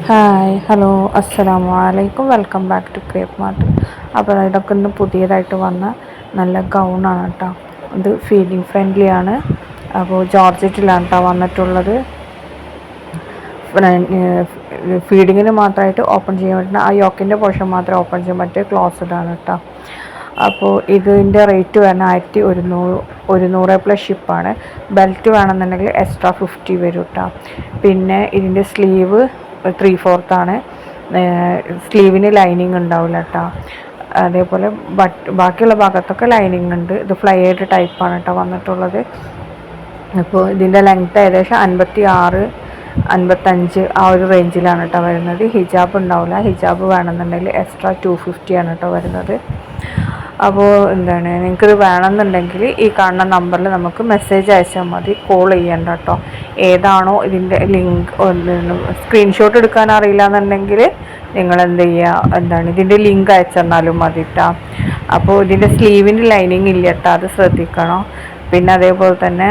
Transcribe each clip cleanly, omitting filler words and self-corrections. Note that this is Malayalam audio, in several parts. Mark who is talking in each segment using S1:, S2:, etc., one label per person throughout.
S1: ഹായ് ഹലോ അസ്സലാമു അലൈക്കും, welcome back to crepe mart. അപ്പോൾ ഇതൊക്കെ ഇന്ന് പുതിയതായിട്ട് വന്ന നല്ല ഗൗണാണ് കേട്ടോ. ഇത് ഫീഡിങ് ഫ്രണ്ട്ലി ആണ്. അപ്പോൾ ജോർജറ്റിലാണ് കേട്ടോ വന്നിട്ടുള്ളത്. ഫീഡിങ്ങിന് മാത്രമായിട്ട് ഓപ്പൺ ചെയ്യാൻ പറ്റുന്ന ആ യോക്കിൻ്റെ പോർഷൻ മാത്രമേ ഓപ്പൺ ചെയ്യാൻ പറ്റിയ ക്ലോസ്ഡ് ആണ് കേട്ടോ. അപ്പോൾ ഇതിൻ്റെ റേറ്റ് വരുന്നത് 1100 പ്ലസ് ഷിപ്പാണ്. ബെൽറ്റ് വേണമെന്നുണ്ടെങ്കിൽ എക്സ്ട്രാ 50 വരും കേട്ടോ. പിന്നെ ഇതിൻ്റെ സ്ലീവ് 3/4 ആണ്. സ്ലീവിന് ലൈനിങ് ഉണ്ടാവില്ല കേട്ടോ. അതേപോലെ ബാക്കിയുള്ള ഭാഗത്തൊക്കെ ലൈനിങ് ഉണ്ട്. ഇത് ഫ്ലൈഡ് ടൈപ്പാണ് കേട്ടോ വന്നിട്ടുള്ളത്. അപ്പോൾ ഇതിൻ്റെ ലെങ്ത്ത് ഏകദേശം 56-55 ആ ഒരു റേഞ്ചിലാണ് കേട്ടോ വരുന്നത്. ഹിജാബ് ഉണ്ടാവില്ല. ഹിജാബ് വേണമെന്നുണ്ടെങ്കിൽ എക്സ്ട്രാ 250 ആണ് കേട്ടോ വരുന്നത്. അപ്പോൾ നിങ്ങൾക്കിത് വേണമെന്നുണ്ടെങ്കിൽ ഈ കാണുന്ന നമ്പറിൽ നമുക്ക് മെസ്സേജ് അയച്ചാൽ മതി, കോൾ ചെയ്യണ്ട കേട്ടോ. ഏതാണോ ഇതിൻ്റെ ലിങ്ക് സ്ക്രീൻഷോട്ട് എടുക്കാൻ അറിയില്ല എന്നുണ്ടെങ്കിൽ നിങ്ങൾ എന്ത് ചെയ്യുക, ഇതിൻ്റെ ലിങ്ക് അയച്ചെന്നാലും മതി കേട്ടോ. അപ്പോൾ ഇതിൻ്റെ സ്ലീവിൻ്റെ ലൈനിങ് ഇല്ല കേട്ടോ, അത് ശ്രദ്ധിക്കണം. പിന്നെ അതേപോലെ തന്നെ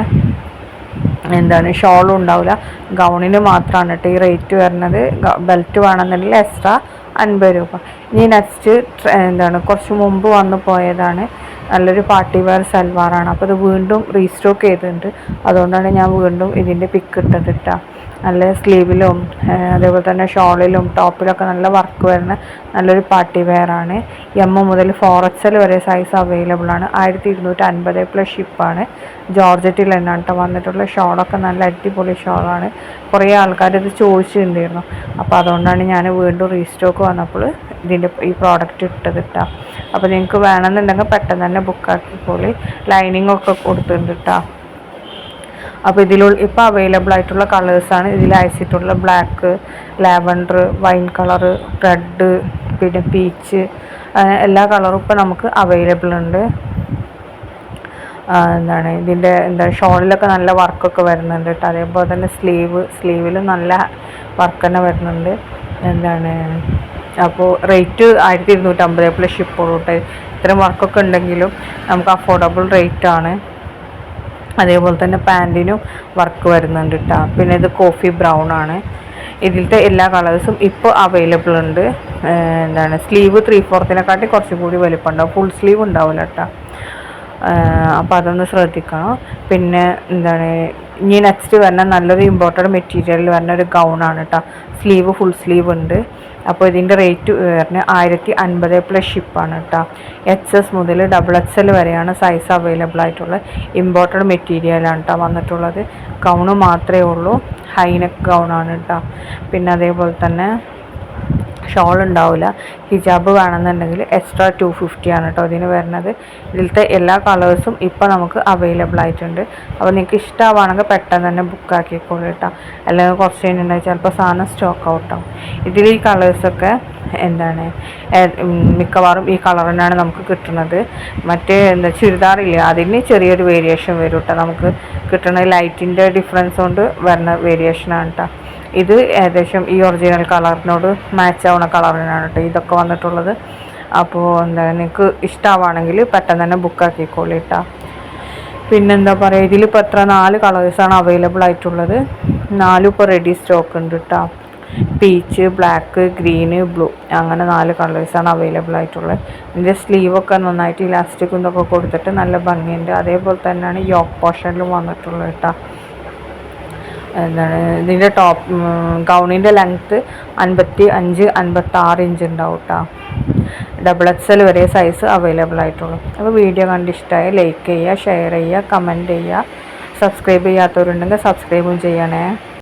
S1: ഷോളും ഉണ്ടാവില്ല. ഗൗണിന് മാത്രമാണ് കേട്ടോ ഈ റേറ്റ് വരുന്നത്. ബെൽറ്റ് വേണമെന്നുണ്ടെങ്കിൽ എക്സ്ട്രാ 50 രൂപ. ഇനി നെക്സ്റ്റ് കുറച്ച് മുമ്പ് വന്നു പോയതാണ്. നല്ലൊരു പാർട്ടി വെയർ സൽവാറാണ്. അപ്പോൾ ഇത് വീണ്ടും റീസ്റ്റോക്ക് ചെയ്തിട്ടുണ്ട്. അതുകൊണ്ടാണ് ഞാൻ വീണ്ടും ഇതിൻ്റെ പിക്ക് ഇട്ടത് കേട്ടോ. നല്ല സ്ലീവിലും അതേപോലെ തന്നെ ഷോളിലും ടോപ്പിലൊക്കെ നല്ല വർക്ക് വരുന്ന നല്ലൊരു പാർട്ടി വെയറാണ്. M മുതൽ 4XL വരെ സൈസ് അവൈലബിൾ ആണ്. 1250 പ്ലസ് ഷിപ്പാണ്. ജോർജറ്റിൽ തന്നെയാണ് കേട്ടോ വന്നിട്ടുള്ള. ഷോളൊക്കെ നല്ല അടിപൊളി ഷോളാണ്. കുറേ ആൾക്കാർ ഇത് ചോദിച്ചിട്ടുണ്ടായിരുന്നു. അപ്പോൾ അതുകൊണ്ടാണ് ഞാൻ വീണ്ടും റീസ്റ്റോക്ക് വന്നപ്പോൾ ഇതിൻ്റെ ഈ പ്രോഡക്റ്റ് ഇട്ടത് കേട്ടോ. അപ്പോൾ നിങ്ങൾക്ക് വേണമെന്നുണ്ടെങ്കിൽ പെട്ടെന്ന് തന്നെ ബുക്കാക്കിക്കോളി. ലൈനിങ് ഒക്കെ കൊടുത്തിട്ടുണ്ട് കേട്ടോ. അപ്പോൾ ഇപ്പോൾ അവൈലബിൾ ആയിട്ടുള്ള കളേഴ്സാണ് ഇതിൽ അയച്ചിട്ടുള്ള. Black, lavender, wine colour, red, പിന്നെ പീച്ച്, എല്ലാ കളറും ഇപ്പോൾ നമുക്ക് അവൈലബിൾ ഉണ്ട്. ഇതിൻ്റെ ഷോളിലൊക്കെ നല്ല വർക്കൊക്കെ വരുന്നുണ്ട് കേട്ടോ. അതേപോലെ തന്നെ സ്ലീവിലും നല്ല വർക്ക് തന്നെ വരുന്നുണ്ട്. അപ്പോൾ റേറ്റ് 1250 പ്ലസ് ഷിപ്പോളൂ കേട്ടോ. ഇത്തരം വർക്കൊക്കെ ഉണ്ടെങ്കിലും നമുക്ക് അഫോർഡബിൾ റേറ്റാണ്. അതേപോലെ തന്നെ പാൻറ്റിനും വർക്ക് വരുന്നുണ്ട് കേട്ടോ. പിന്നെ ഇത് കോഫി ബ്രൗൺ ആണ്. ഇതിലത്തെ എല്ലാ കളേഴ്സും ഇപ്പോൾ അവൈലബിൾ ഉണ്ട്. സ്ലീവ് 3/4 കുറച്ചും കൂടി വലിപ്പമുണ്ടാവും. ഫുൾ സ്ലീവ് ഉണ്ടാവില്ല കേട്ടോ. അപ്പോൾ അതൊന്ന് ശ്രദ്ധിക്കണം. പിന്നെ ഇനി നെക്സ്റ്റ് വരുന്ന നല്ലൊരു ഇമ്പോർട്ടഡ് മെറ്റീരിയലിൽ വരുന്ന ഒരു ഗൗണാണ് കേട്ടോ. ഫുൾ സ്ലീവ് ഉണ്ട്. അപ്പോൾ ഇതിൻ്റെ റേറ്റ് വരുന്നത് 1050 പ്ലസ് ഷിപ്പാണ് കേട്ടോ. XS മുതൽ XXL വരെയാണ് സൈസ് അവൈലബിൾ ആയിട്ടുള്ളത്. ഇമ്പോർട്ടഡ് മെറ്റീരിയലാണ് കേട്ടോ വന്നിട്ടുള്ളത്. ഗൗണ് മാത്രമേ ഉള്ളൂ. ഹൈനെക്ക് ഗൗണാണ് കേട്ടോ. പിന്നെ അതേപോലെ തന്നെ ഷോൾ ഉണ്ടാവില്ല. ഹിജാബ് വേണമെന്നുണ്ടെങ്കിൽ എക്സ്ട്രാ 250 ആണ് കേട്ടോ ഇതിന് വരുന്നത്. ഇതിലത്തെ എല്ലാ കളേഴ്സും ഇപ്പോൾ നമുക്ക് അവൈലബിൾ ആയിട്ടുണ്ട്. അപ്പോൾ നിങ്ങൾക്ക് ഇഷ്ടമാണെങ്കിൽ പെട്ടെന്ന് തന്നെ ബുക്കാക്കിക്കോളൂ കേട്ടോ. അല്ലെങ്കിൽ കുറച്ച് കഴിഞ്ഞിട്ടുണ്ടെങ്കിൽ ചിലപ്പോൾ സാധനം സ്റ്റോക്ക് ഔട്ടാവും. ഇതിൽ ഈ കളേഴ്സൊക്കെ മിക്കവാറും ഈ കളർ തന്നെയാണ് നമുക്ക് കിട്ടുന്നത്. മറ്റേ ചുരിദാറില്ല, അതിന് ചെറിയൊരു വേരിയേഷൻ വരും കേട്ടോ. നമുക്ക് കിട്ടുന്ന ലൈറ്റിൻ്റെ ഡിഫറൻസ് കൊണ്ട് വരുന്ന വേരിയേഷനാണ് കേട്ടോ. ഇത് ഏകദേശം ഈ ഒറിജിനൽ കളറിനോട് മാച്ച് ആവുന്ന കളറിനാണ് കേട്ടോ ഇതൊക്കെ വന്നിട്ടുള്ളത്. അപ്പോൾ നിങ്ങൾക്ക് ഇഷ്ടമാണെങ്കിൽ പെട്ടെന്ന് തന്നെ ബുക്കാക്കിക്കോളൂ കേട്ടോ. പിന്നെന്താ പറയുക, ഇതിലിപ്പോൾ 4 കളേഴ്സാണ് അവൈലബിൾ ആയിട്ടുള്ളത്. 4 ഇപ്പോൾ റെഡി സ്റ്റോക്ക് ഉണ്ട് കേട്ടോ. പീച്ച്, ബ്ലാക്ക്, ഗ്രീന്, ബ്ലൂ, അങ്ങനെ 4 കളേഴ്സാണ് അവൈലബിൾ ആയിട്ടുള്ളത്. ഇതിൻ്റെ സ്ലീവൊക്കെ നന്നായിട്ട് ഇലാസ്റ്റിക് ഇതൊക്കെ കൊടുത്തിട്ട് നല്ല ഭംഗിയുണ്ട്. അതേപോലെ തന്നെയാണ് യോക്ക് പോർഷനിലും വന്നിട്ടുള്ളത് കേട്ടോ. ഇതിൻ്റെ ഗൗണിൻ്റെ ലെങ്ത്ത് 55-56 ഇഞ്ച് ഉണ്ടാവും കേട്ടോ. XXL വരെ സൈസ് അവൈലബിൾ ആയിട്ടുള്ളൂ. അപ്പോൾ വീഡിയോ കണ്ടിഷ്ടമായി ലൈക്ക് ചെയ്യുക, ഷെയർ ചെയ്യുക, കമൻറ്റ് ചെയ്യുക. സബ്സ്ക്രൈബ് ചെയ്യാത്തവരുണ്ടെങ്കിൽ സബ്സ്ക്രൈബും ചെയ്യണേ.